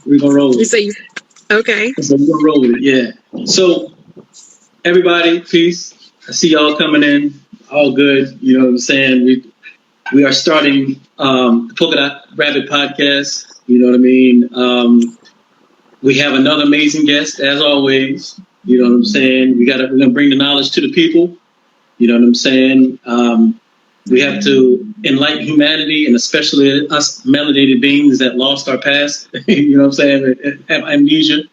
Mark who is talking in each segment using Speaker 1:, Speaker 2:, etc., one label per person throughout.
Speaker 1: We're gonna roll with
Speaker 2: You say okay.
Speaker 1: So we're gonna roll with it, yeah. So everybody, peace. I see y'all coming in. All good. You know what I'm saying? We are starting the Polka Dot Rabbit podcast. You know what I mean? We have another amazing guest, as always. You know what I'm saying? We're gonna bring the knowledge to the people. You know what I'm saying? We have to enlighten humanity, and especially us melanated beings that lost our past. You know what I'm saying? Have amnesia.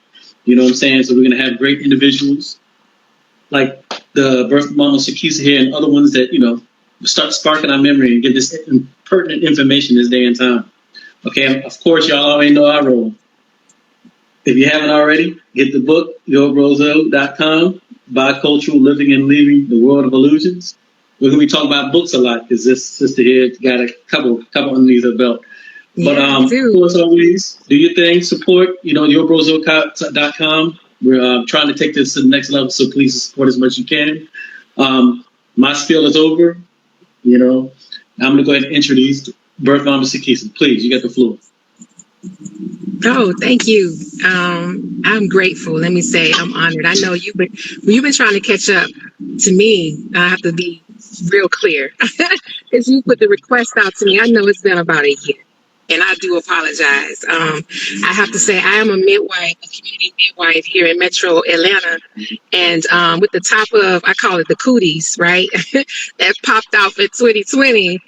Speaker 1: You know what I'm saying? So we're gonna have great individuals like the BIRTHMAMA Sekesa here and other ones that, you know, start sparking our memory and get this pertinent information this day and time. Okay, of course, y'all already know our role. If you haven't already, get the book, YBZLLC.com, Bicultural Living and Leaving the World of Illusions. We're going to be talking about books a lot because this sister here got a couple underneath her belt. But of course, always, do your thing, support, you know, YBZLLC.com. We're trying to take this to the next level, so please support as much as you can. My spiel is over. You know, I'm going to go ahead and introduce BIRTHMAMA Sekesa. Please, you got the floor.
Speaker 2: Oh, thank you. I'm grateful. Let me say I'm honored. I know you've been trying to catch up to me. I have to be real clear. If you put the request out to me, I know it's been about a year. And I do apologize. I have to say I am a midwife, a community midwife here in Metro Atlanta. And with the top of, I call it the cooties, right? That popped off in 2020.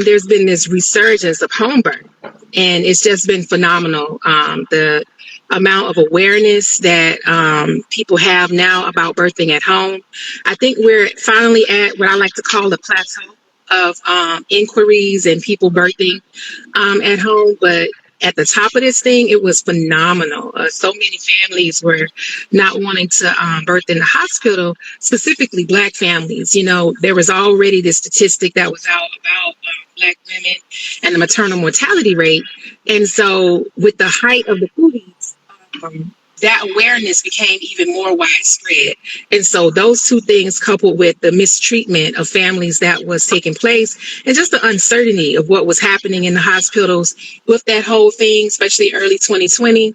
Speaker 2: There's been this resurgence of home birth. And it's just been phenomenal. The amount of awareness that people have now about birthing at home. I think we're finally at what I like to call the plateau of inquiries and people birthing at home. But at the top of this thing, it was phenomenal. So many families were not wanting to birth in the hospital, specifically Black families. You know, there was already this statistic that was out about Black women and the maternal mortality rate. And so with the height of the cooties, that awareness became even more widespread. And so those two things, coupled with the mistreatment of families that was taking place and just the uncertainty of what was happening in the hospitals with that whole thing, especially early 2020,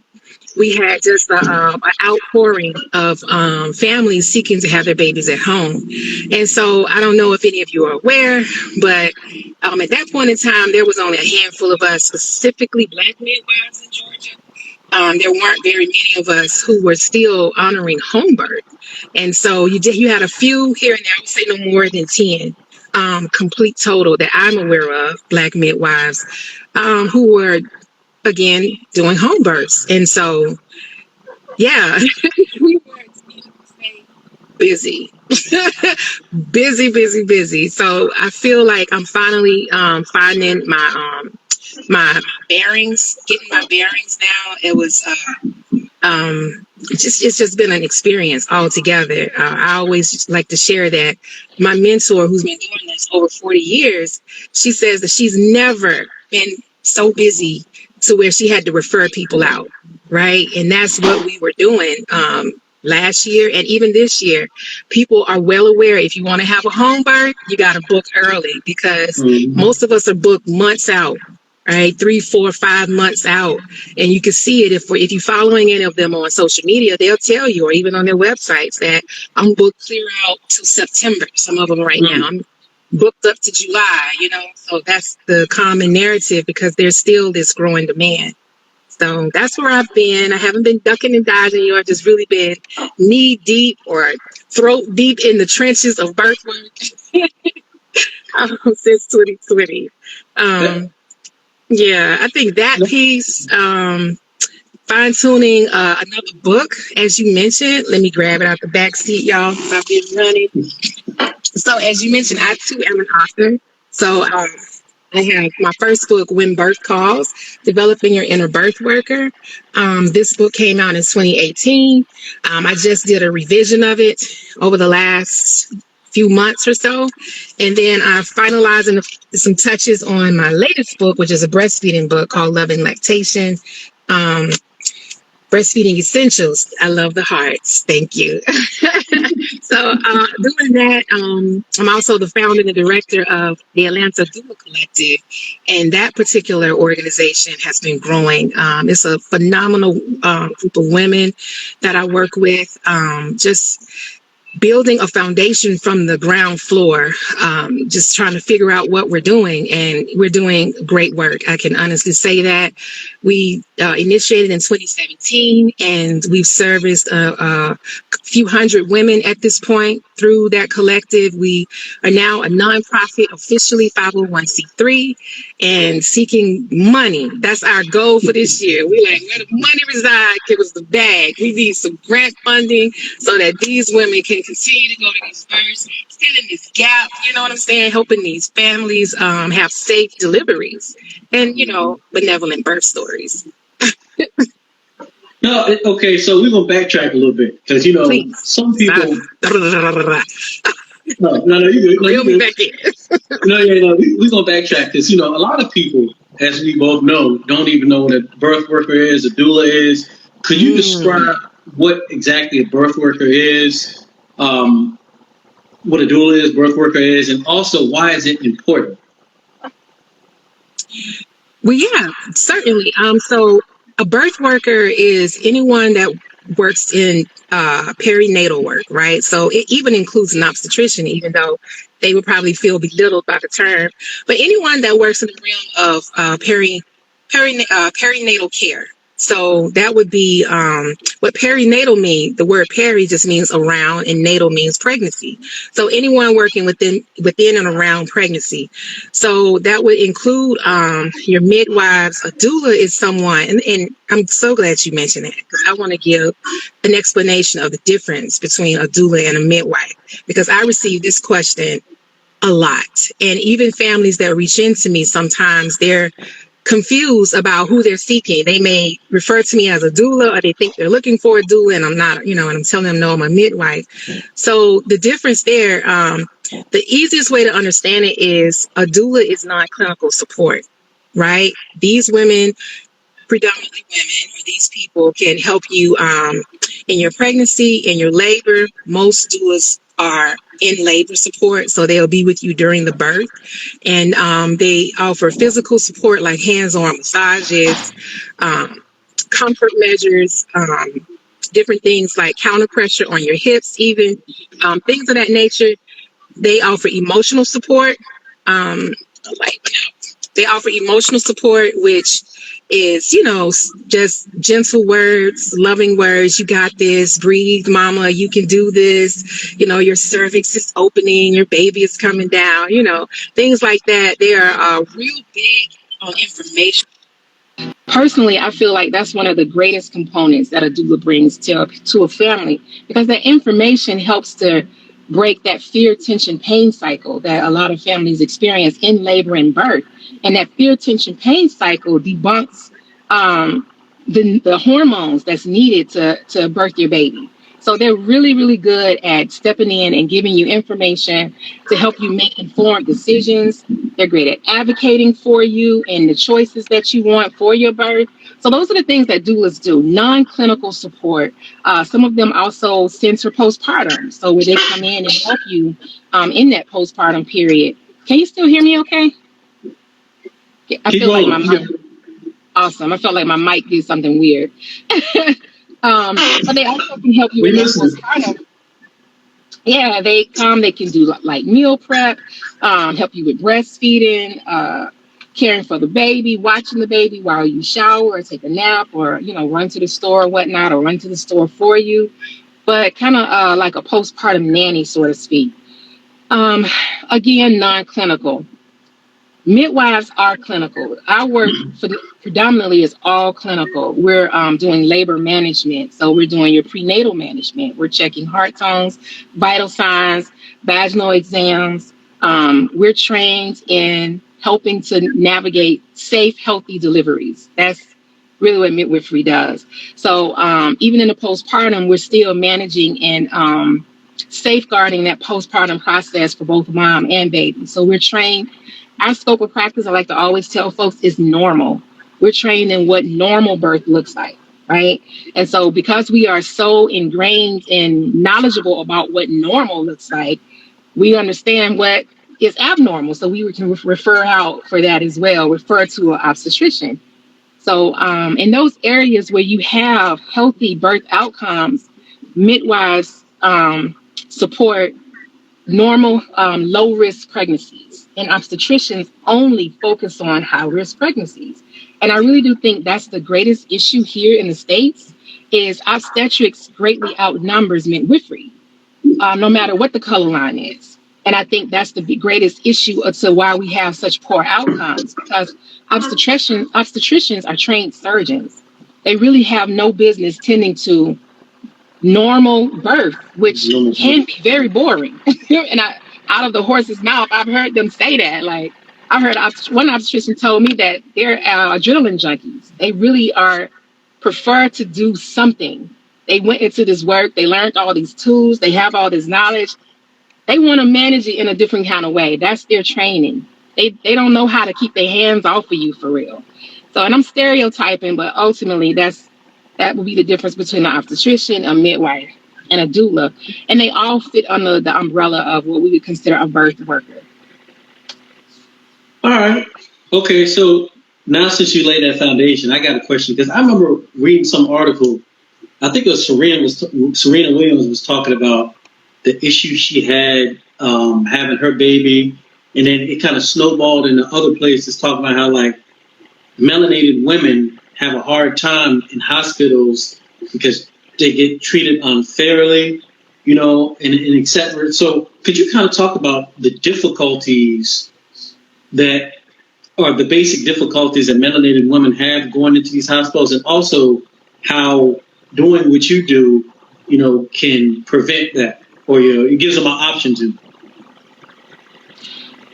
Speaker 2: we had just an outpouring of families seeking to have their babies at home. And so I don't know if any of you are aware, but at that point in time, there was only a handful of us, specifically Black midwives in Georgia. There weren't very many of us who were still honoring home birth. And so you had a few here and there, I would say no more than 10 complete total that I'm aware of, Black midwives who were, again, doing home births. And so, yeah, we were busy. busy. So I feel like I'm finally finding my bearings, getting my bearings now. It was it's just been an experience altogether. I always just like to share that my mentor, who's been doing this over 40 years, she says that she's never been so busy to where she had to refer people out, right? And that's what we were doing last year and even this year. People are well aware if you want to have a home birth, you got to book early because most of us are booked months out. Right, 3, 4, 5 months out, and you can see it if you're following any of them on social media. They'll tell you, or even on their websites, that I'm booked clear out to September. Some of them right now, I'm booked up to July. You know, so that's the common narrative because there's still this growing demand. So that's where I've been. I haven't been ducking and dodging you. I've just really been knee deep or throat deep in the trenches of birth work since 2020. Yeah, I think that piece, fine-tuning another book, as you mentioned. Let me grab it out the back seat, y'all, because I've been running. So as you mentioned, I too am an author. So I have my first book, When Birth Calls, Developing Your Inner Birth Worker. This book came out in 2018. I just did a revision of it over the last few months or so. And then I'm finalizing some touches on my latest book, which is a breastfeeding book called Loving Lactation. Breastfeeding Essentials. I love the hearts. Thank you. So doing that, I'm also the founder and the director of the Atlanta Doula Collective, and that particular organization has been growing. It's a phenomenal group of women that I work with, just building a foundation from the ground floor, just trying to figure out what we're doing, and we're doing great work. I can honestly say that. We initiated in 2017, and we've serviced a few hundred women at this point through that collective. We are now a nonprofit, officially 501c3, and seeking money. That's our goal for this year. We're like, where the money reside? Give us the bag. We need some grant funding so that these women can continue to go to these births, stand in this gap, you know what I'm saying, helping these families have safe deliveries and, benevolent birth stories.
Speaker 1: No, okay, so we're going to backtrack a little bit because,
Speaker 2: Please.
Speaker 1: some people... No, you good. No,
Speaker 2: Reel me back in.
Speaker 1: No, we're going to backtrack because, a lot of people, as we both know, don't even know what a birth worker is, a doula is. Could you describe what exactly a birth worker is, what a doula is, birth worker is, and also why is it important?
Speaker 2: Well, yeah, certainly. So a birth worker is anyone that works in perinatal work, right? So it even includes an obstetrician, even though they would probably feel belittled by the term. But anyone that works in the realm of perinatal care. So that would be what perinatal means. The word peri just means around, and natal means pregnancy. So anyone working within and around pregnancy. So that would include your midwives. A doula is someone, and I'm so glad you mentioned that, because I want to give an explanation of the difference between a doula and a midwife, because I receive this question a lot. And even families that reach into me, sometimes they're confused about who they're seeking. They may refer to me as a doula, or they think they're looking for a doula, and I'm not, and I'm telling them, no, I'm a midwife. So the difference there, the easiest way to understand it is a doula is non-clinical support, right? These women, predominantly women, or these people can help you in your pregnancy, in your labor. Most doulas are in labor support, so they'll be with you during the birth, and they offer physical support like hands-on massages, comfort measures, different things like counter pressure on your hips, even things of that nature. They offer emotional support, they offer emotional support, which is, just gentle words, loving words. You got this. Breathe, mama. You can do this. Your cervix is opening. Your baby is coming down. Things like that. They are real big on information. Personally, I feel like that's one of the greatest components that a doula brings to a family, because that information helps to break that fear, tension, pain cycle that a lot of families experience in labor and birth. And that fear, tension, pain cycle debunks the hormones that's needed to birth your baby. So they're really, really good at stepping in and giving you information to help you make informed decisions. They're great at advocating for you and the choices that you want for your birth. So those are the things that doulas do, non-clinical support. Some of them also center postpartum, so where they come in and help you in that postpartum period. Can you still hear me okay? I feel like my mic. Awesome. I felt like my mic did something weird. But they also can help you with postpartum. Yeah, they can do like meal prep, help you with breastfeeding, caring for the baby, watching the baby while you shower or take a nap, or run to the store or whatnot, or run to the store for you. But kind of like a postpartum nanny, so to speak. Again, non-clinical. Midwives are clinical. Our work predominantly is all clinical. We're doing labor management. So we're doing your prenatal management. We're checking heart tones, vital signs, vaginal exams. We're trained in helping to navigate safe, healthy deliveries. That's really what midwifery does. So even in the postpartum, we're still managing and safeguarding that postpartum process for both mom and baby. So we're trained. Our scope of practice, I like to always tell folks, is normal. We're trained in what normal birth looks like. right? And so because we are so ingrained and knowledgeable about what normal looks like, we understand what is abnormal. So we can refer out for that as well, refer to an obstetrician. So in those areas where you have healthy birth outcomes, midwives support normal low risk pregnancies, and obstetricians only focus on high risk pregnancies. And I really do think that's the greatest issue here in the States is obstetrics greatly outnumbers midwifery, no matter what the color line is. And I think that's the greatest issue as to why we have such poor outcomes, because obstetricians are trained surgeons. They really have no business tending to normal birth, which can be very boring. And out of the horse's mouth, I've heard them say that. Like, I heard one obstetrician told me that they're adrenaline junkies. They really are prefer to do something. They went into this work, they learned all these tools, they have all this knowledge. They want to manage it in a different kind of way. That's their training. They don't know how to keep their hands off of you for real. So, and I'm stereotyping, but ultimately that would be the difference between an obstetrician, a midwife, and a doula. And they all fit under the umbrella of what we would consider a birth worker.
Speaker 1: All right. Okay, so now since you laid that foundation, I got a question because I remember reading some article. I think it was Serena Williams was talking about the issue she had having her baby, and then it kind of snowballed into other places, talking about how like melanated women have a hard time in hospitals because they get treated unfairly, you know, and et cetera. So could you kind of talk about the difficulties that are the basic difficulties that melanated women have going into these hospitals, and also how doing what you do, you know, can prevent that, or you know, it gives them an option to?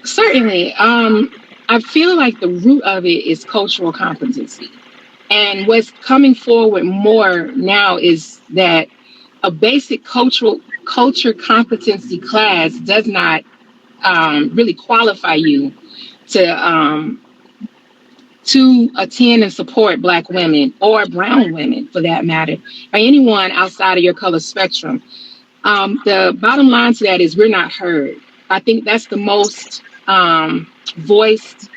Speaker 2: Certainly. I feel like the root of it is cultural competency. And what's coming forward more now is that a basic culture competency class does not really qualify you to attend and support Black women or brown women, for that matter, or anyone outside of your color spectrum. The bottom line to that is we're not heard. I think that's the most voiced.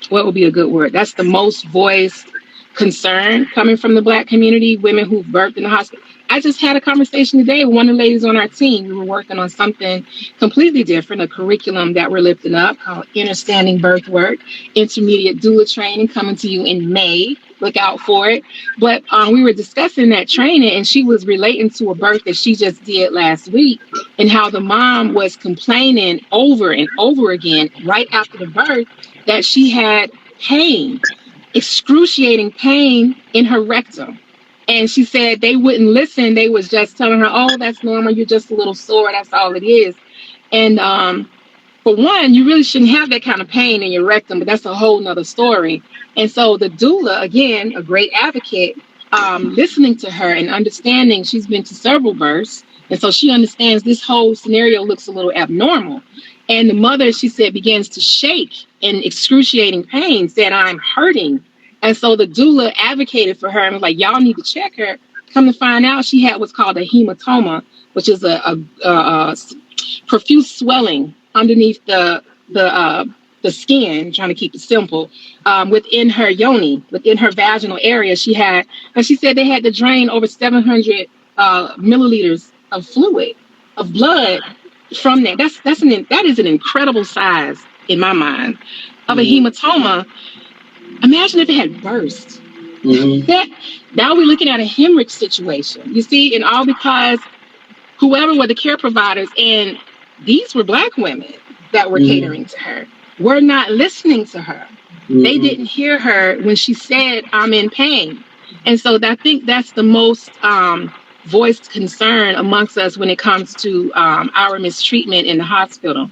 Speaker 2: What would be a good word? That's the most voiced concern coming from the Black community, women who've birthed in the hospital. I just had a conversation today with one of the ladies on our team. We were working on something completely different, a curriculum that we're lifting up called Understanding Birth Work, intermediate doula training, coming to you in May. Look out for it. But we were discussing that training, and she was relating to a birth that she just did last week, and how the mom was complaining over and over again right after the birth that she had pain, excruciating pain in her rectum. And she said they wouldn't listen. They was just telling her, oh, that's normal. You're just a little sore. That's all it is. And for one, you really shouldn't have that kind of pain in your rectum, but that's a whole nother story. And so the doula, again, a great advocate, listening to her and understanding she's been to several births. And so she understands this whole scenario looks a little abnormal. And the mother, she said, begins to shake in excruciating pain, said, I'm hurting. And so the doula advocated for her and was like, y'all need to check her. Come to find out, she had what's called a hematoma, which is a profuse swelling underneath the skin, trying to keep it simple, within her yoni, within her vaginal area. She had, and she said they had to drain over 700 milliliters of fluid, of blood from that. That is an incredible size in my mind of a hematoma. Imagine if it had burst. Now we're looking at a hemorrhage situation. You see, and all because whoever were the care providers, and these were Black women that were catering to her, were not listening to her. They didn't hear her when she said, I'm in pain. And so I think that's the most voiced concern amongst us when it comes to our mistreatment in the hospital.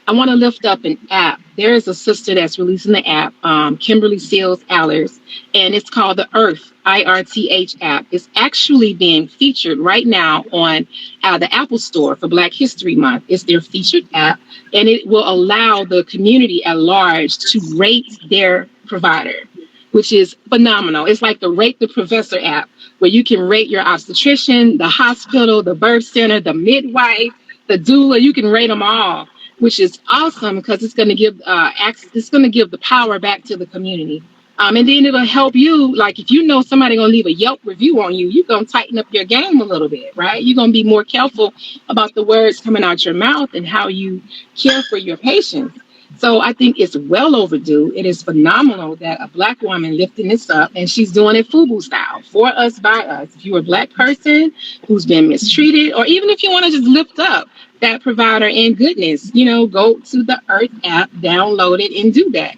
Speaker 2: I want to lift up an app. There is a sister that's releasing the app, Kimberly Seals Allers, and it's called the Earth, IRTH app. It's actually being featured right now on the Apple Store for Black History Month. It's their featured app, and it will allow the community at large to rate their provider. which is phenomenal. It's like the Rate the Professor app, where you can rate your obstetrician, the hospital, the birth center, the midwife, the doula. You can rate them all, which is awesome because it's going to give access. It's going to give the power back to the community. And then it'll help you. Like if you know somebody gonna leave a Yelp review on you, you're gonna tighten up your game a little bit, right? You're gonna be more careful about the words coming out your mouth and how you care for your patients. So I think it's well overdue. It is phenomenal that a Black woman lifting this up, and she's doing it FUBU style, for us, by us. If you're a Black person who's been mistreated, or even if you want to just lift up that provider in goodness, go to the Earth app, download it, and do that.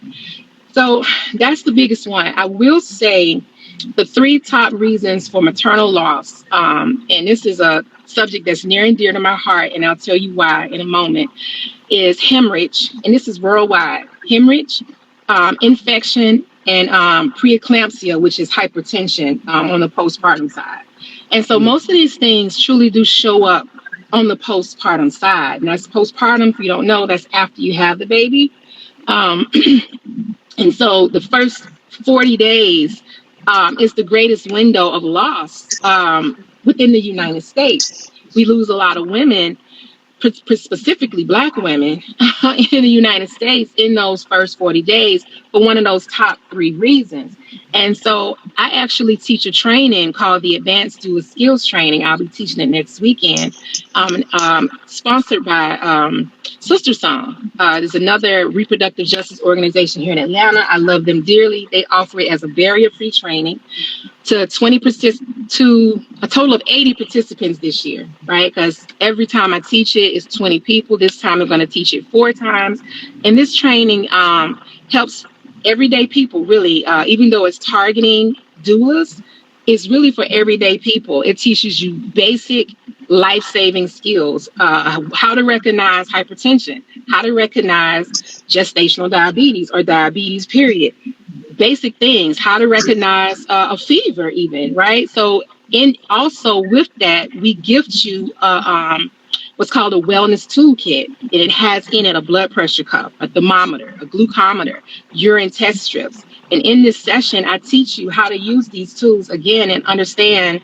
Speaker 2: So that's the biggest one. I will say the 3 top reasons for maternal loss, and this is a subject that's near and dear to my heart, and I'll tell you why in a moment, is hemorrhage, and this is worldwide. Hemorrhage, infection, and preeclampsia, which is hypertension on the postpartum side. And so most of these things truly do show up on the postpartum side. And that's postpartum, if you don't know, that's after you have the baby. And so the first 40 days is the greatest window of loss within the United States. We lose a lot of women, specifically Black women in the United States in those first 40 days for one of those top 3 reasons. And so I actually teach a training called the Advanced Doula Skills Training. I'll be teaching it next weekend, sponsored by Sister Song. There's another reproductive justice organization here in Atlanta. I love them dearly. They offer it as a barrier-free training to to a total of 80 participants this year, right? Because every time I teach it, it's 20 people. This time I'm going to teach it 4 times. And this training helps everyday people, really, even though it's targeting doulas, it's really for everyday people. It teaches you basic life-saving skills, how to recognize hypertension, how to recognize gestational diabetes or diabetes, period. Basic things, how to recognize a fever even, right? So also with that, we gift you what's called a wellness toolkit. And it has in it a blood pressure cuff, a thermometer, a glucometer, urine test strips. And in this session, I teach you how to use these tools again and understand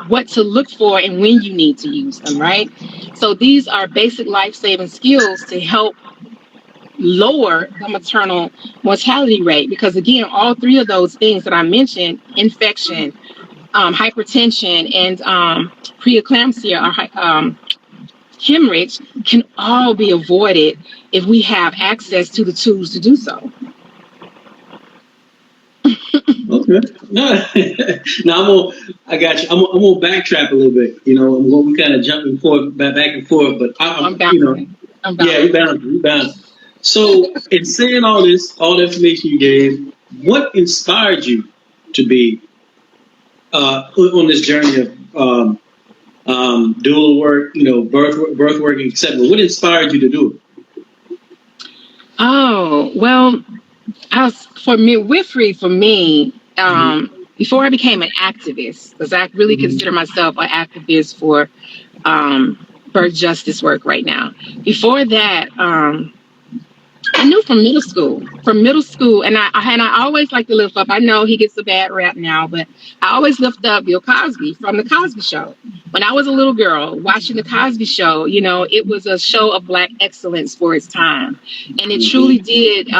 Speaker 2: what to look for and when you need to use them, right? So these are basic life-saving skills to help lower the maternal mortality rate, because again, all 3 of those things that I mentioned, infection, hypertension, and preeclampsia or hemorrhage, can all be avoided if we have access to the tools to do so.
Speaker 1: Okay. No, no, I got you. I'm gonna backtrack a little bit. We kind of jumping forth, back and forth, but I'm balancing. Yeah, you balance. So, in saying all the information you gave, what inspired you to be on this journey of doula work, birth work, etc.? What inspired you to do it?
Speaker 2: Oh, well, for midwifery, for me, before I became an activist, because I really consider myself an activist for birth justice work right now. Before that, I knew from middle school, and I always like to lift up. I know he gets a bad rap now, but I always lift up Bill Cosby from the Cosby Show. When I was a little girl watching the Cosby Show, it was a show of Black excellence for its time, and it truly did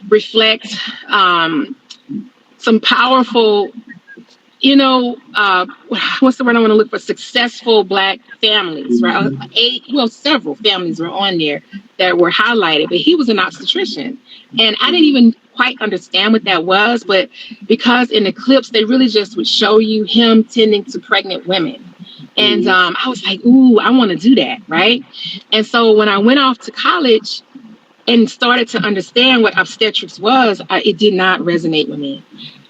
Speaker 2: reflect some powerful, what's the word I want to look for? Successful Black families, right? Several families were on there that were highlighted, but he was an obstetrician. And I didn't even quite understand what that was, but because in the clips, they really just would show you him tending to pregnant women. And I was like, ooh, I want to do that, right? And so when I went off to college and started to understand what obstetrics was, it did not resonate with me.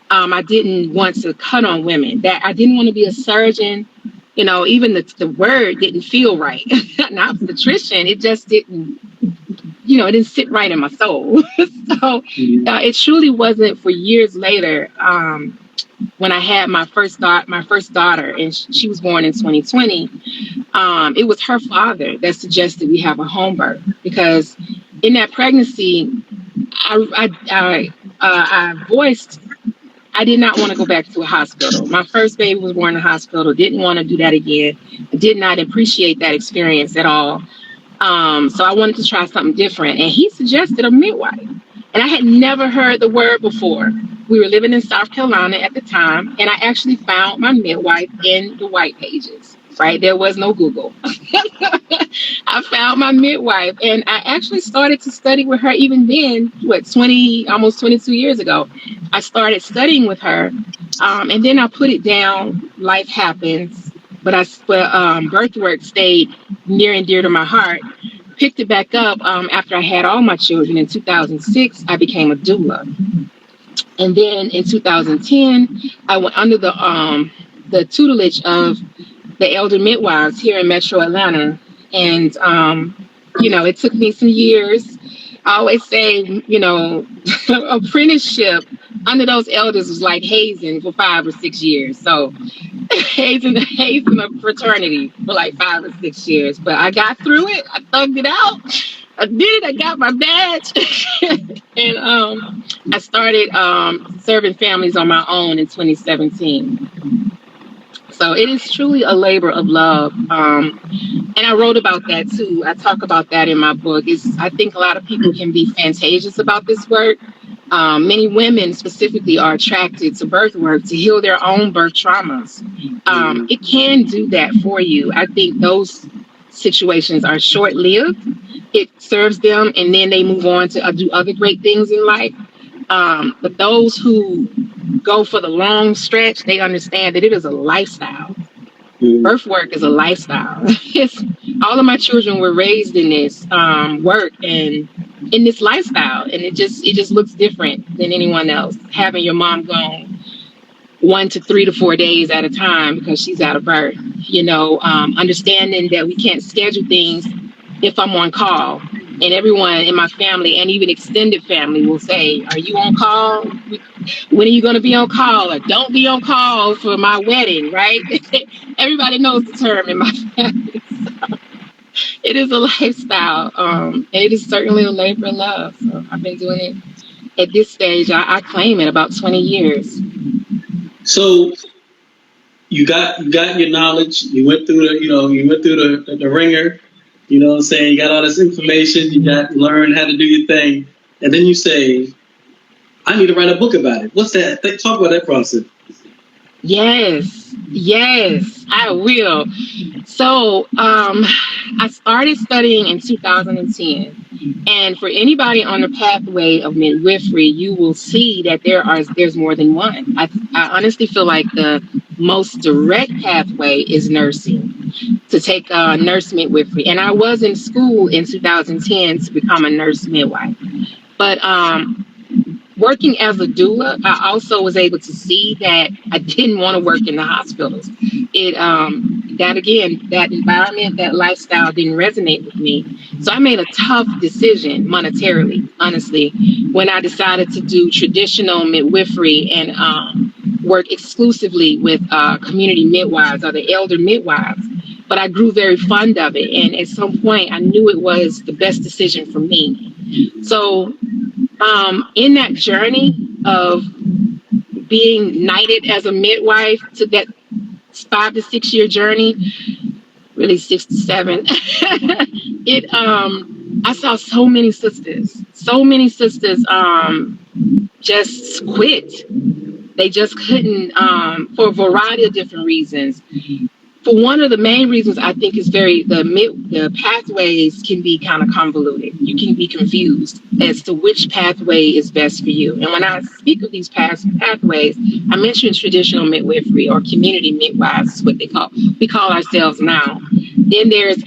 Speaker 2: I didn't want to cut on women. That I didn't want to be a surgeon. Even the word didn't feel right. An obstetrician, it just didn't, it didn't sit right in my soul. So it truly wasn't for years later when I had my first daughter, and she was born in 2020. It was her father that suggested we have a home birth, because in that pregnancy, I I voiced I did not want to go back to a hospital. My first baby was born in a hospital. Didn't want to do that again. Did not appreciate that experience at all. So I wanted to try something different. And he suggested a midwife. And I had never heard the word before. We were living in South Carolina at the time, and I actually found my midwife in the white pages, right? There was no Google. I found my midwife, and I actually started to study with her even then, almost 22 years ago. I started studying with her, and then I put it down. Life happens, but birth work stayed near and dear to my heart. Picked it back up after I had all my children. In 2006, I became a doula. And then in 2010, I went under the tutelage of the elder midwives here in Metro Atlanta. And, it took me some years. I always say, apprenticeship under those elders was like hazing for 5 or 6 years. So hazing a fraternity for like 5 or 6 years. But I got through it. I thugged it out. I did it. I got my badge. And I started serving families on my own in 2017. So it is truly a labor of love. And I wrote about that too. I talk about that in my book. I think a lot of people can be fantasious about this work. Many women specifically are attracted to birth work to heal their own birth traumas. It can do that for you. I think those situations are short-lived. It serves them, and then they move on to do other great things in life. But those who go for the long stretch, they understand that it is a lifestyle. Birth work is a lifestyle. All of my children were raised in this work and in this lifestyle, and it just looks different than anyone else. Having your mom gone 1 to 3 to 4 days at a time because she's out of birth, understanding that we can't schedule things if I'm on call. And everyone in my family and even extended family will say, are you on call? When are you going to be on call? Or don't be on call for my wedding, right? Everybody knows the term in my family. So it is a lifestyle. And it is certainly a labor of love. So I've been doing it at this stage. I claim it about 20 years.
Speaker 1: So you got your knowledge. You went through the ringer. You know what I'm saying? You got all this information. You learned how to do your thing. And then you say, I need to write a book about it. What's that? Talk about that process.
Speaker 2: Yes, I will. So I started studying in 2010. And for anybody on the pathway of midwifery, you will see that there's more than one. I honestly feel like the most direct pathway is nursing, to take nurse midwifery. And I was in school in 2010 to become a nurse midwife. But working as a doula, I also was able to see that I didn't want to work in the hospitals. That environment, that lifestyle didn't resonate with me. So I made a tough decision monetarily, honestly, when I decided to do traditional midwifery and work exclusively with community midwives or the elder midwives. But I grew very fond of it. And at some point, I knew it was the best decision for me. So in that journey of being knighted as a midwife, to that 5 to 6 year journey, really 6 to 7, I saw so many sisters just quit. They just couldn't, for a variety of different reasons. For one of the main reasons, I think is the pathways can be kind of convoluted. You can be confused as to which pathway is best for you. And when I speak of these pathways, I mention traditional midwifery or community midwives is what we call ourselves now. Then there's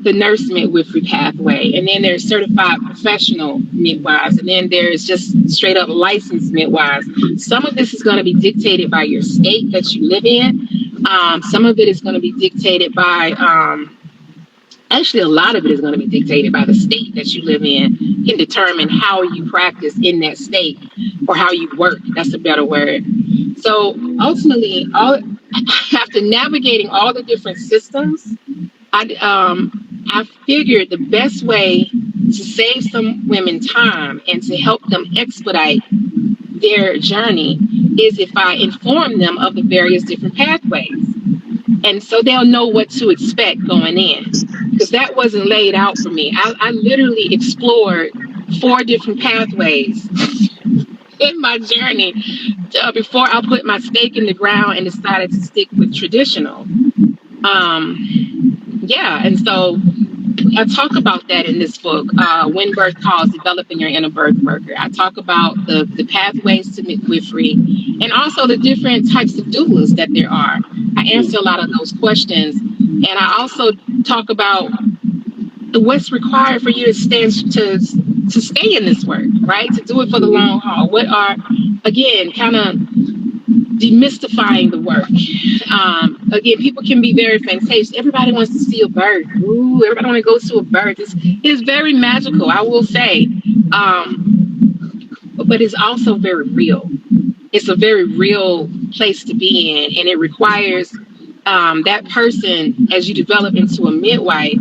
Speaker 2: the nurse midwifery pathway, and then there's certified professional midwives, and then there's just straight up licensed midwives. Some of this is going to be dictated by your state that you live in. Some of it is going to be dictated by actually a lot of it is going to be dictated by the state that you live in. Can determine how you practice in that state or how you work. That's a better word. So ultimately, after navigating all the different systems, I figured the best way to save some women time and to help them expedite their journey is if I inform them of the various different pathways. And so they'll know what to expect going in. Because that wasn't laid out for me. I literally explored 4 different pathways in my journey before I put my stake in the ground and decided to stick with traditional. And so I talk about that in this book, When Birth Calls, Developing Your Inner Birth Worker. I talk about the pathways to midwifery and also the different types of doulas that there are. I answer a lot of those questions. And I also talk about what's required for you to stay in this work, right? To do it for the long haul. What are, again, kind of demystifying the work. Again, people can be very fantastic. Everybody wants to see a birth. Ooh, everybody want to go to a birth. It's very magical, I will say. But it's also very real. It's a very real place to be in. And it requires that person, as you develop into a midwife,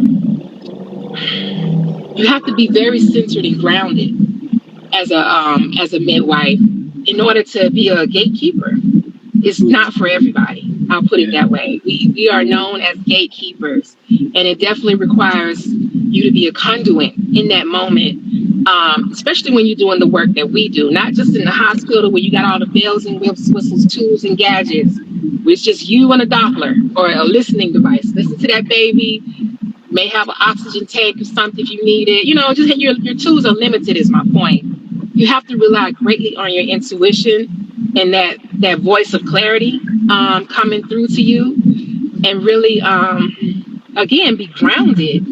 Speaker 2: you have to be very centered and grounded as a midwife in order to be a gatekeeper. It's not for everybody. I'll put it that way. We are known as gatekeepers, and it definitely requires you to be a conduit in that moment, especially when you're doing the work that we do, not just in the hospital where you got all the bells and whistles, tools and gadgets. It's just you and a Doppler or a listening device. Listen to that baby. May have an oxygen tank or something if you need it. Just your tools are limited is my point. You have to rely greatly on your intuition and that voice of clarity coming through to you, and really, again, be grounded.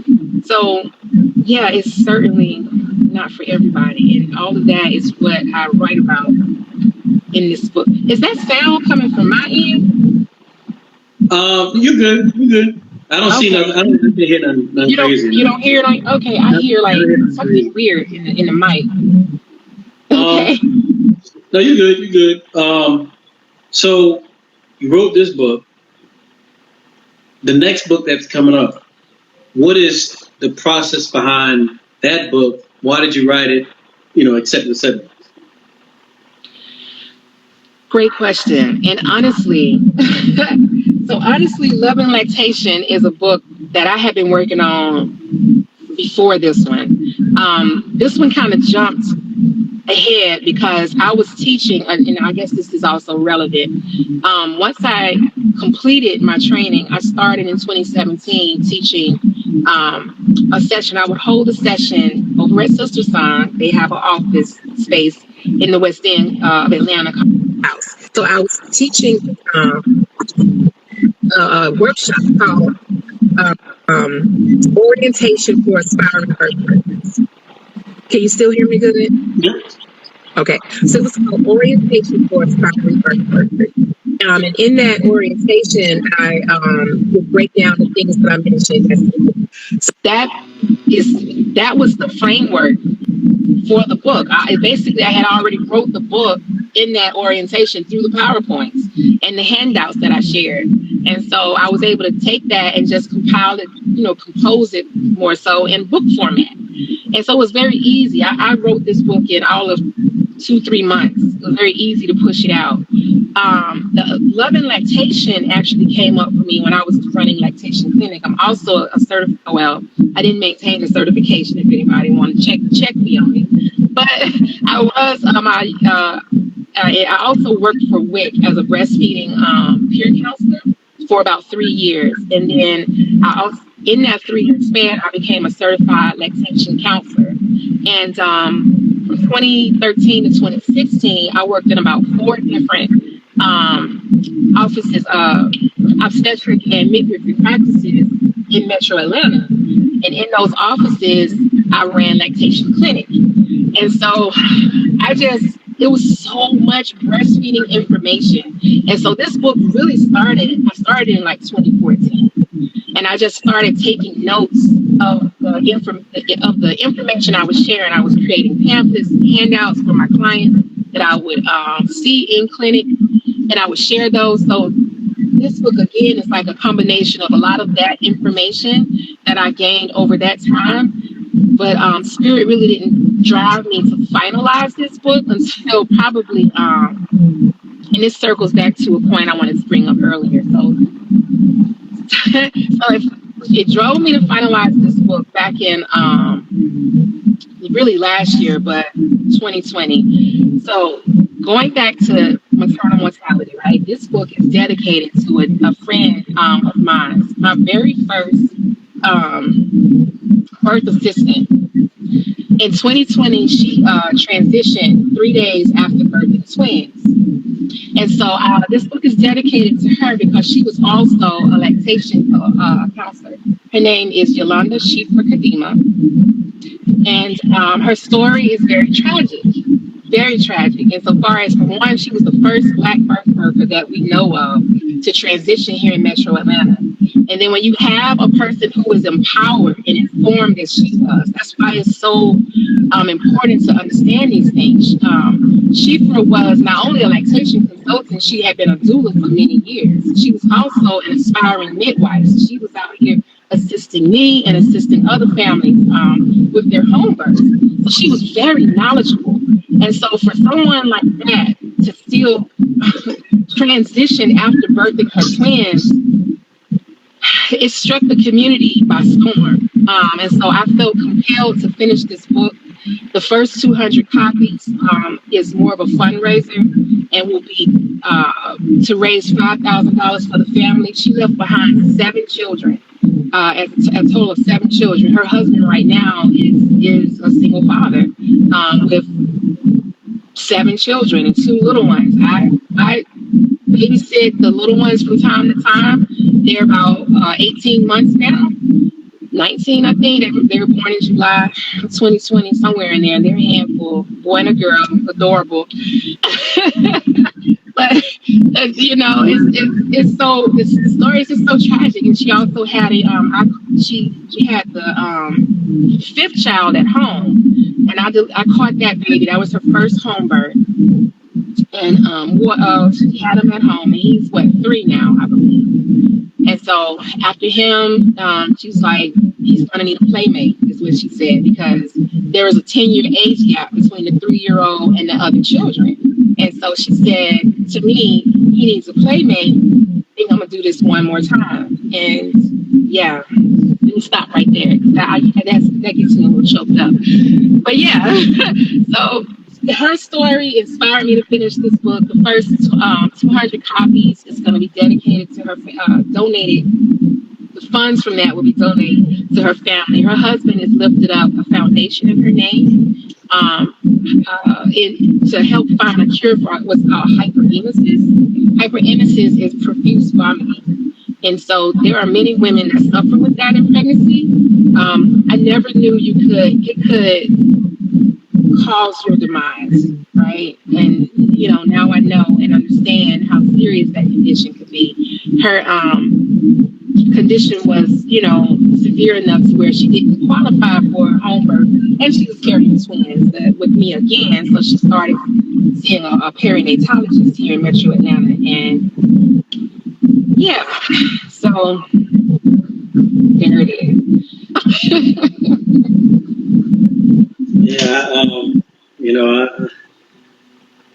Speaker 2: So, yeah, it's certainly not for everybody. And all of that is what I write about in this book. Is that sound coming from my end?
Speaker 1: You're good. You're good. I don't see nothing. I don't hear nothing crazy.
Speaker 2: You don't hear it? Okay, I hear like something weird in the mic. Okay.
Speaker 1: No, you're good. You're good. So you wrote this book. The next book that's coming up, what is the process behind that book? Why did you write it? Etc.
Speaker 2: Great question. And honestly, Love and Lactation is a book that I had been working on before this one. This one kind of jumped ahead because I was teaching, and I guess this is also relevant. Once I completed my training, I started in 2017 teaching a session. I would hold a session over at Sister Song. They have an office space in the West End of Atlanta house. So I was teaching a workshop called Orientation for Aspiring Birth Workers. Can you still hear me good?
Speaker 1: Yeah.
Speaker 2: Okay, so it was called Orientation for Aspiring Birth Workers. And in that orientation, I would break down the things that I mentioned. So that was the framework for the book. I had already wrote the book in that orientation through the PowerPoints and the handouts that I shared. And so I was able to take that and just compile it, compose it more so in book format. And so it was very easy. I wrote this book in all of 2-3 months. It was very easy to push it out. The Love and Lactation actually came up for me when I was running lactation clinic. I'm also a certified. Well, I didn't maintain the certification. If anybody wanted to check me on it, but I was. I also worked for WIC as a breastfeeding peer counselor for about 3 years, and then in that 3-year span, I became a certified lactation counselor. And from 2013 to 2016, I worked in about 4 different offices of obstetric and midwifery practices in Metro Atlanta. And in those offices, I ran lactation clinic. And so it was so much breastfeeding information. And so this book really I started in like 2014. And I just started taking notes of the information I was sharing. I was creating pamphlets and handouts for my clients that I would see in clinic, and I would share those. So this book, again, is like a combination of a lot of that information that I gained over that time but Spirit really didn't drive me to finalize this book until probably, and this circles back to a point I wanted to bring up earlier. So, it drove me to finalize this book back in really last year, but 2020. So going back to maternal mortality, right? This book is dedicated to a friend of mine, my very first birth assistant. In 2020, she transitioned 3 days after birthing twins. And so this book is dedicated to her because she was also a lactation counselor. Her name is Yolanda Shifra Kadima. And her story is very tragic, very tragic. Insofar as, for one, she was the first Black birth worker that we know of to transition here in Metro Atlanta. And then when you have a person who is empowered and informed as she was, that's why it's so important to understand these things. Shifra was not only a lactation consultant, she had been a doula for many years. She was also an aspiring midwife. So she was out here assisting me and assisting other families with their home birth. So she was very knowledgeable. And so for someone like that to still transition after birthing her twins, it struck the community by storm. And so I felt compelled to finish this book. The first 200 copies is more of a fundraiser and will be to raise $5,000 for the family. She left behind 7 children, a total of 7 children. Her husband right now is a single father with 7 children and 2 little ones. I babysit the little ones from time to time. They're about 18 months now. 19, I think. They were born in July 2020, somewhere in there. They're a handful, boy and a girl, adorable. But you know, it's so the story is just so tragic. And she also had she had the 5th child at home, and I caught that baby. That was her first home birth. And she had him at home, and he's 3 now, I believe. And so after him, she's like, he's gonna need a playmate, is what she said, because there was a 10-year age gap between the 3-year-old and the other children. And so she said to me, he needs a playmate. I think I'm gonna do this one more time. And yeah, let me stop right there. That gets me a little choked up. But yeah, so her story inspired me to finish this book. The first 200 copies is going to be dedicated to her, donated. The funds from that will be donated to her family. Her husband has lifted up a foundation in her name to help find a cure for what's called hyperemesis. Hyperemesis is profuse vomiting. And so there are many women that suffer with that in pregnancy. I never knew it could cause your demise, right? And you know, now I know and understand how serious that condition could be. Her condition was, you know, severe enough to where she didn't qualify for home birth, and she was carrying twins with me again. So she started seeing a perinatalogist here in Metro Atlanta, and yeah, so there it is.
Speaker 1: Yeah, you know,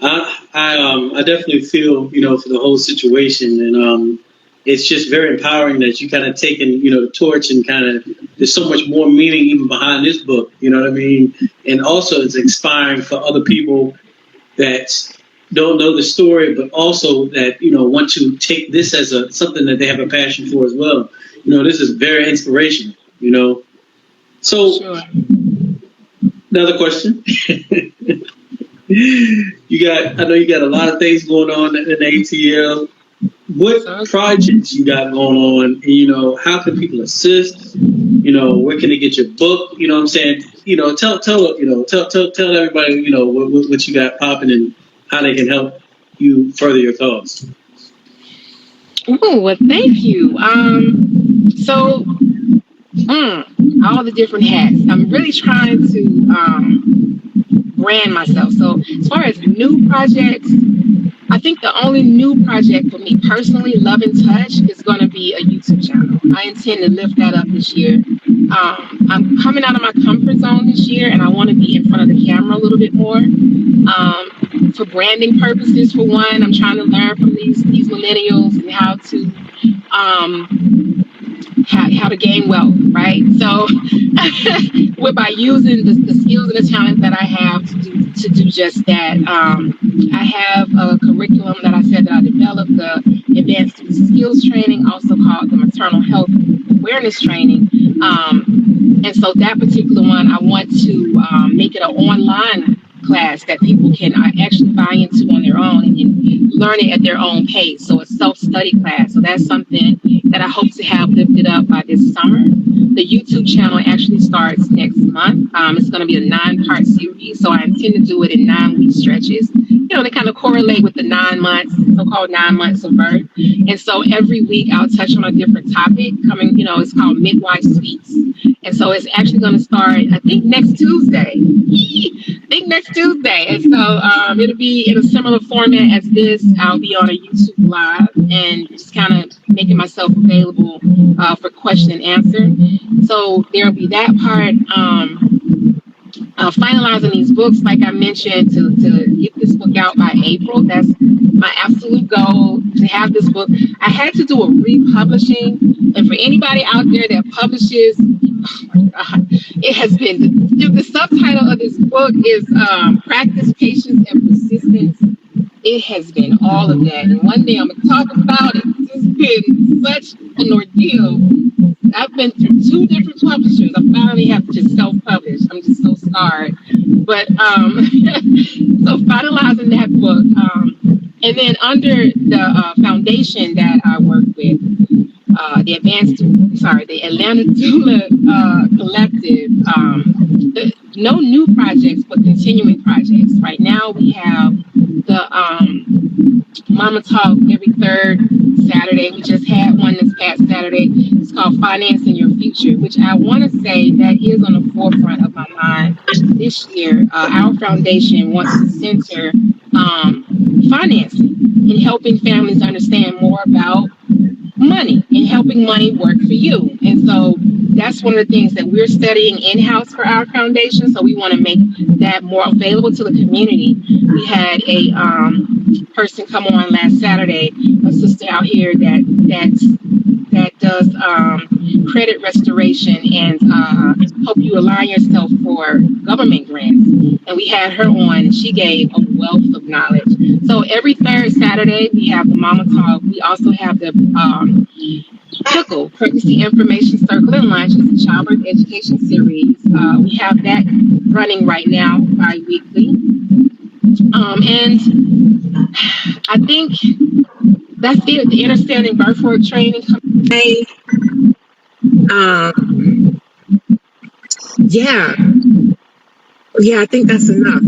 Speaker 1: I definitely feel, you know, for the whole situation, and it's just very empowering that you kind of taken, you know, the torch and kind of, there's so much more meaning even behind this book, you know what I mean? And also it's inspiring for other people that don't know the story, but also that, you know, want to take this as something that they have a passion for as well. You know, this is very inspirational, you know. So, sure. Another question. I know you got a lot of things going on in the ATL. What projects you got going on? And, you know, how can people assist? You know, where can they get your book? You know what I'm saying? You know, tell everybody, you know, what you got popping and how they can help you further your cause.
Speaker 2: Oh, well, thank you. So all the different hats. I'm really trying to brand myself. So as far as new projects, I think the only new project for me personally, Love and Touch, is going to be a YouTube channel. I intend to lift that up this year. I'm coming out of my comfort zone this year, and I want to be in front of the camera a little bit more. For branding purposes, for one, I'm trying to learn from these millennials and how to how to gain wealth, right? So, by using the skills and the talent that I have to do just that, I have a curriculum that I said that I developed, the advanced skills training, also called the maternal health awareness training. And so that particular one, I want to make it an online class that people can actually buy into on their own and learn it at their own pace. So a self-study class. So that's something that I hope to have lifted up by this summer. The YouTube channel actually starts next month. It's going to be a 9-part series. So I intend to do it in 9-week stretches. You know, they kind of correlate with the 9 months, so-called 9 months of birth. And so every week I'll touch on a different topic. It's called Midwife Speaks. And so it's actually going to start, I think, next Tuesday. And so it'll be in a similar format as this. I'll be on a YouTube Live and just kind of making myself available for question and answer. So there'll be that part. Finalizing these books, like I mentioned, to get this book out by April. That's my absolute goal, to have this book. I had to do a republishing, and for anybody out there that publishes, oh my God, it has been, the subtitle of this book is Practice, Patience, and Persistence. It has been all of that, and one day I'm going to talk about it. It's been such an ordeal. I've been through 2 different publishers. I finally have to just self-publish. I'm just so scarred. But so finalizing that book, and then under the foundation that I work with, the Atlanta Doula Collective. No new projects, but continuing projects. Right now, we have the Mama Talk every 3rd Saturday. We just had one this past Saturday. It's called Financing Your Future, which I want to say that is on the forefront of my mind this year. Our foundation wants to center financing and helping families understand more about money and helping money work for you. And so that's one of the things that we're studying in-house for our foundation. So we want to make that more available to the community. We had a person come on last Saturday, a sister out here that does credit restoration and help you align yourself for government grants. And we had her on, and she gave a wealth of knowledge. So every 3rd Saturday, we have the Mama Talk. We also have the Pickle, Pregnancy Information Circle and Lunch. It's a childbirth education series. We have that running right now bi-weekly. And I think that's it. The Understanding Birth Work training today. Yeah, I think that's enough.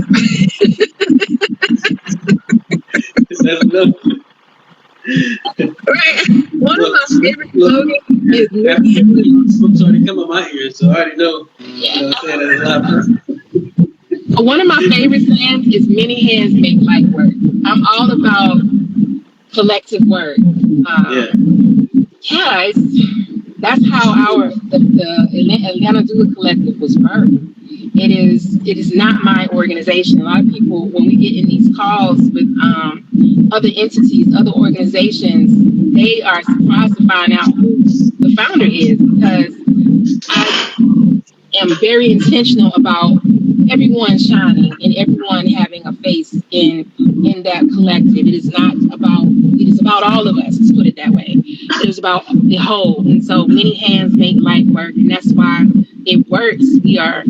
Speaker 1: That's enough.
Speaker 2: Right. One of my favorite slogans is
Speaker 1: I'm sorry to come on my ears, so I already know. You know what I'm saying? That's a lot.
Speaker 2: One of my favorite sayings is many hands make light work. I'm all about collective work. That's how the Atlanta Doula Collective was birthed. It is not my organization. A lot of people, when we get in these calls with other entities, other organizations, they are surprised to find out who the founder is, because I am very intentional about everyone shining and everyone having a face in that collective. It is about all of us, let's put it that way. It is about the whole. And so many hands make light work, and that's why it works. We are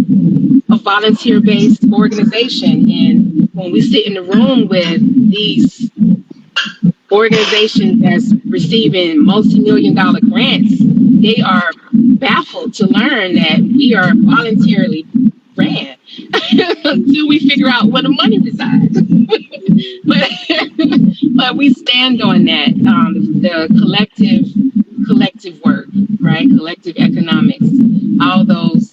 Speaker 2: a volunteer-based organization, and when we sit in the room with these organizations that's receiving multi-million-dollar grants, they are baffled to learn that we are voluntarily ran until we figure out where the money resides. but we stand on that, the collective work, right? Collective economics, all those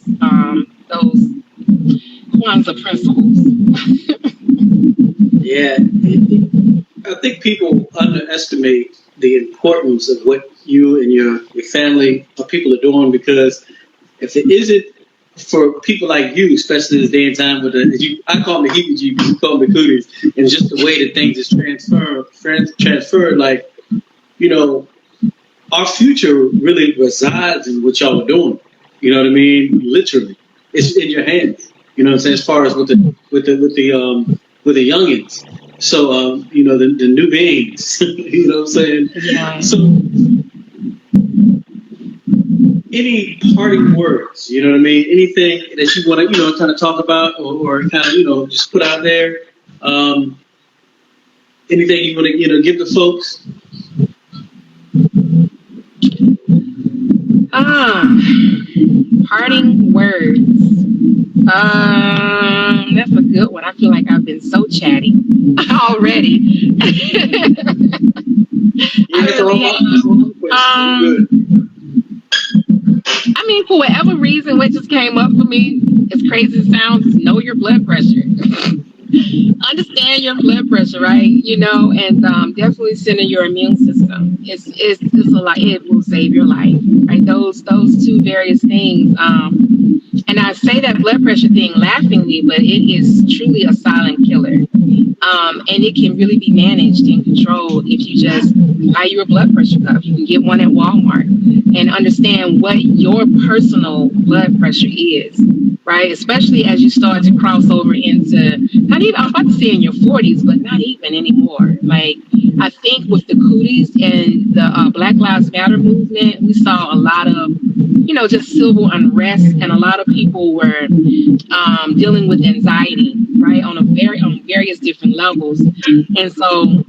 Speaker 2: Kwanzaa principles.
Speaker 1: Yeah, I think people underestimate the importance of what you and your family or people are doing, because if it isn't for people like you, especially this day and time with I call them the heebie-jeebies, you call them the cooties, and just the way that things is transferred, like, you know, our future really resides in what y'all are doing. You know what I mean? Literally, it's in your hands. You know what I'm saying? As far as with the youngins. So you know, the new beings. You know what I'm saying?
Speaker 2: Yeah.
Speaker 1: So, any parting words? You know what I mean? Anything that you want to, you know, kind of talk about, or kind of, you know, just put out there? Anything you want to, you know, give the folks?
Speaker 2: Parting words. That's a good one. I feel like I've been so chatty already. I mean, for whatever reason, what just came up for me, as crazy as it sounds, is know your blood pressure. Understand your blood pressure, right? You know, and definitely center your immune system. It's a lot. It will save your life, right? Those two various things. And I say that blood pressure thing laughingly, but it is truly a silent killer. And it can really be managed and controlled if you just buy you a blood pressure cuff. You can get one at Walmart and understand what your personal blood pressure is, right? Especially as you start to cross over into, not even, I was about to say in your 40s, but not even anymore. Like, I think with the cooties and the Black Lives Matter movement, we saw a lot of, you know, just civil unrest, and a lot of people were dealing with anxiety, right, on various different levels. And so,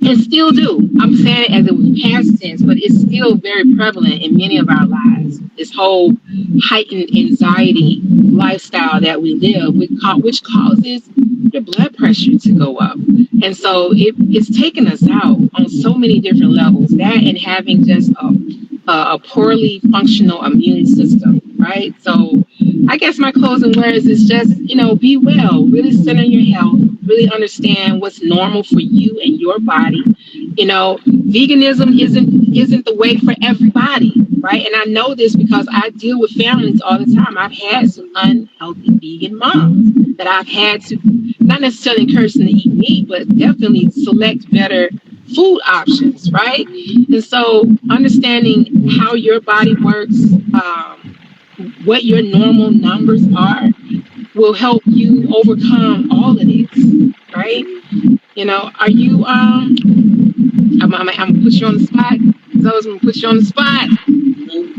Speaker 2: and still do. I'm saying it as it was past tense, but it's still very prevalent in many of our lives. This whole heightened anxiety lifestyle that we live, which causes your blood pressure to go up. And so it's taken us out on so many different levels. That and having just a poorly functional immune system, right? So I guess my closing words is just, you know, be well, really center your health, really understand what's normal for you and your body. You know, veganism isn't the way for everybody, right? And I know this because I deal with families all the time. I've had some unhealthy vegan moms that I've had to not necessarily encourage them to eat meat, but definitely select better food options, right? And so understanding how your body works, what your normal numbers are, will help you overcome all of this, right? You know, are you I'm gonna put you on the spot. So I'm gonna put you on the spot.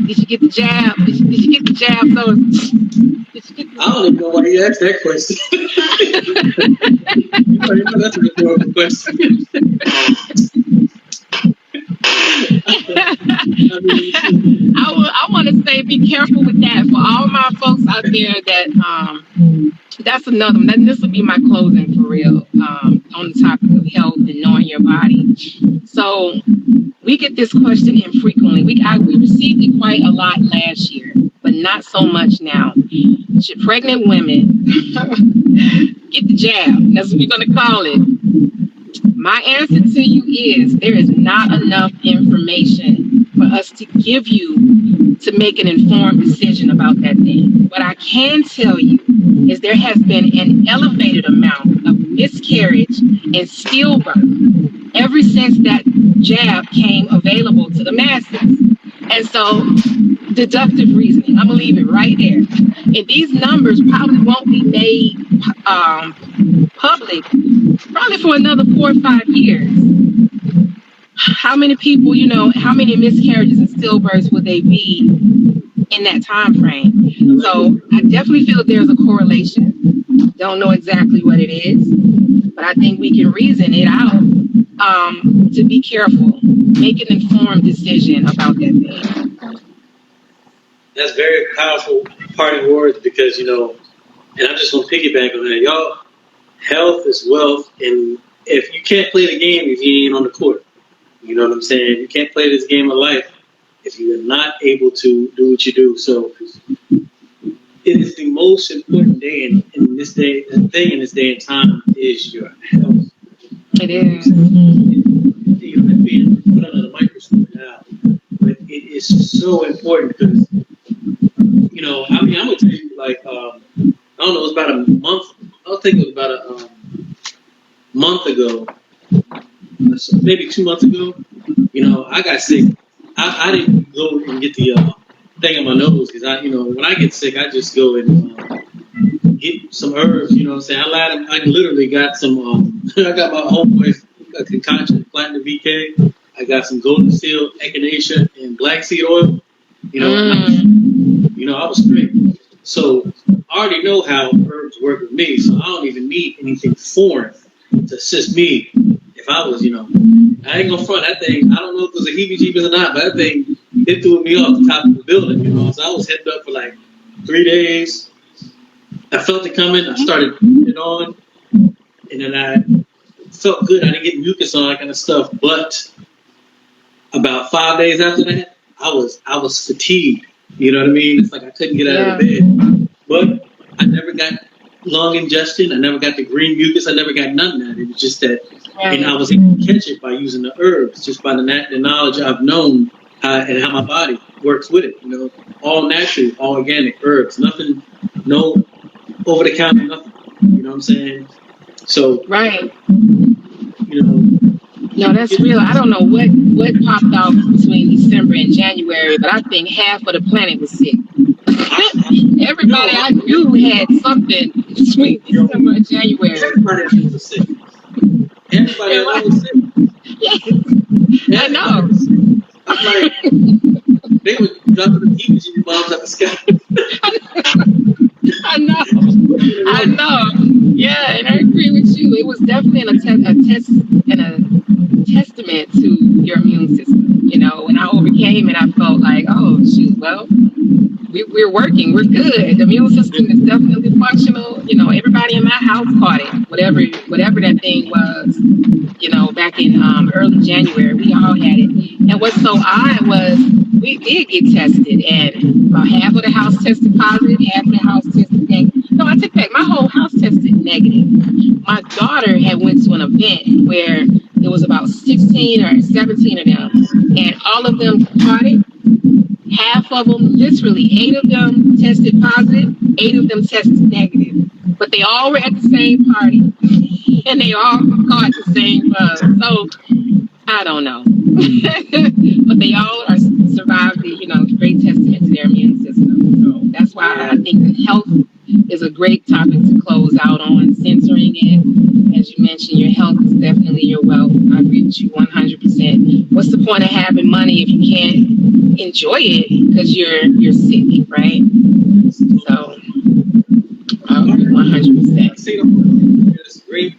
Speaker 2: Did you get the jab? Did you get the jab? So
Speaker 1: I don't even know why you asked that question. You know that's a rhetorical question.
Speaker 2: I want to say be careful with that for all my folks out there that that's another one. This will be my closing for real on the topic of health and knowing your body. So we get this question infrequently. We received it quite a lot last year, but not so much now. Should pregnant women get the jab? That's what we're going to call it. My answer to you is there is not enough information for us to give you to make an informed decision about that thing. What I can tell you is there has been an elevated amount of miscarriage and stillbirth ever since that jab came available to the masses. And so, deductive reasoning, I'm going to leave it right there. And these numbers probably won't be made public probably for another 4 or 5 years. How many people, you know, how many miscarriages and stillbirths would they be in that time frame? So I definitely feel there's a correlation. Don't know exactly what it is, but I think we can reason it out to be careful, make an informed decision about that thing.
Speaker 1: That's very powerful parting words, because, you know, and I'm just going to piggyback on that. Y'all, health is wealth, and if you can't play the game if you ain't on the court, you know what I'm saying? You can't play this game of life if you're not able to do what you do. So it is the most important day in this day. The thing in this day and time is your health.
Speaker 2: It is.
Speaker 1: You know, it's being put under the microscope now, but it is so important because, you know, I mean, I'm gonna tell you, like, I don't know, it was about a month. I think it was about a month ago, maybe 2 months ago. You know, I got sick. I didn't go and get the thing on my nose because you know, when I get sick, I just go and get some herbs. You know what I'm saying? I literally got some. I got my homeboy's concoction, platinum VK. I got some golden seal, echinacea, and black seed oil. You know, I was straight. So I already know how herbs work with me, so I don't even need anything foreign to assist me. If I was, you know, I ain't gonna front that thing. I don't know if it was a heebie-jeebies or not, but that thing, it threw me off the top of the building, you know. So I was headed up for like 3 days. I felt it coming. I started putting it on, and then I felt good. I didn't get mucus and all that kind of stuff. But about 5 days after that, I was fatigued. You know what I mean? It's like I couldn't get out of the bed. But I never got lung ingestion. I never got the green mucus. I never got none of that. It was just that, and I was able to catch it by using the herbs, just by the knowledge I've known and how my body works with it. You know, all natural, all organic herbs. Nothing, no over the counter, nothing. You know what I'm saying? So,
Speaker 2: Right.
Speaker 1: you know.
Speaker 2: No, that's real. I don't know what popped off between December and January, but I think half of the planet was sick. Everybody I knew had something between December and January.
Speaker 1: Everybody was sick. Everybody I know was sick.
Speaker 2: Yeah. I know.
Speaker 1: I'm like, they were dropping the heebie-jeebie bombs out the sky.
Speaker 2: I know. Yeah, and I agree with you. It was definitely a testament to your immune system. You know, when I overcame it, I felt like, oh shoot, well, we're working, we're good. The immune system is definitely functional. You know, everybody in my house caught it, whatever that thing was. You know, back in early January, we all had it. And what's so odd was we did get tested, and about half of the house tested positive, half of the house tested negative. No, I take back. My whole house tested negative. My daughter had went to an event where there was about 16 or 17 of them, and all of them caught it. Half of them, literally 8 of them tested positive, 8 of them tested negative. But they all were at the same party, and they all caught the same bug. So I don't know, but they all are survived. Great testament to their immune system. So that's why I think that health is a great topic to close out on. Centering it, as you mentioned, your health is definitely your wealth. I agree with you 100%. What's the point of having money if you can't enjoy it because you're sick, right? So I agree 100%.
Speaker 1: It's great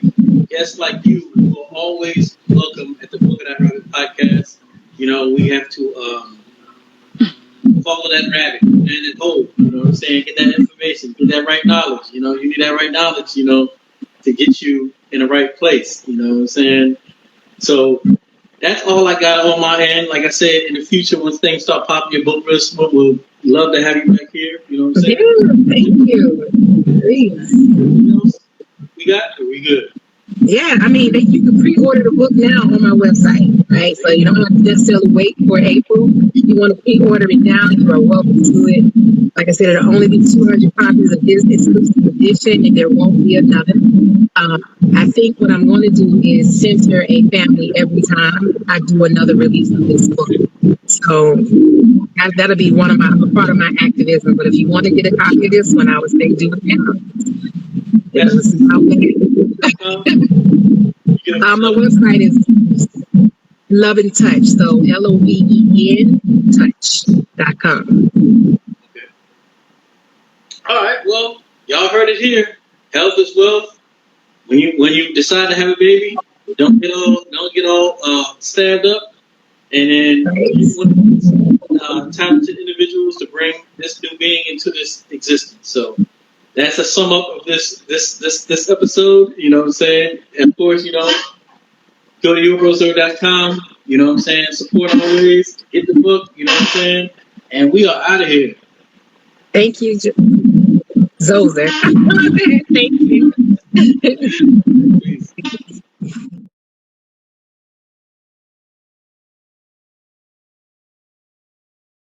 Speaker 1: guests like you who are always welcome at the Book of That Rabbit podcast. You know, we have to follow that rabbit and that hole. You know what I'm saying? Get that information, get that right knowledge. You know, you need that right knowledge, you know, to get you in the right place. You know what I'm saying? So that's all I got on my end. Like I said, in the future, once things start popping your book list, we'll love to have you back here. You know what I'm saying?
Speaker 2: Yeah, thank you. Please.
Speaker 1: Anything else we got? Are we good?
Speaker 2: Yeah, I mean, you can pre-order the book now on my website, right? So you don't have to necessarily wait for April. If you want to pre-order it now, you are welcome to it. Like I said, it'll only be 200 copies of this exclusive edition, and there won't be another. I think what I'm going to do is center a family every time I do another release of this book. So that'll be part of my activism. But if you want to get a copy of this one, I would say do it now.
Speaker 1: Yes.
Speaker 2: My website is Love and Touch, so LOVEN touch.com.
Speaker 1: Okay. All right. Well, y'all heard it here. Health is wealth. When you decide to have a baby, don't get all stand up, and then you want talented individuals to bring this new being into this existence. So that's a sum up of this episode. You know what I'm saying? And of course, you know, go to yourbrosir.com. You know what I'm saying? Support always. Get the book. You know what I'm saying? And we are out of here.
Speaker 2: Thank you, Zozer. Thank you.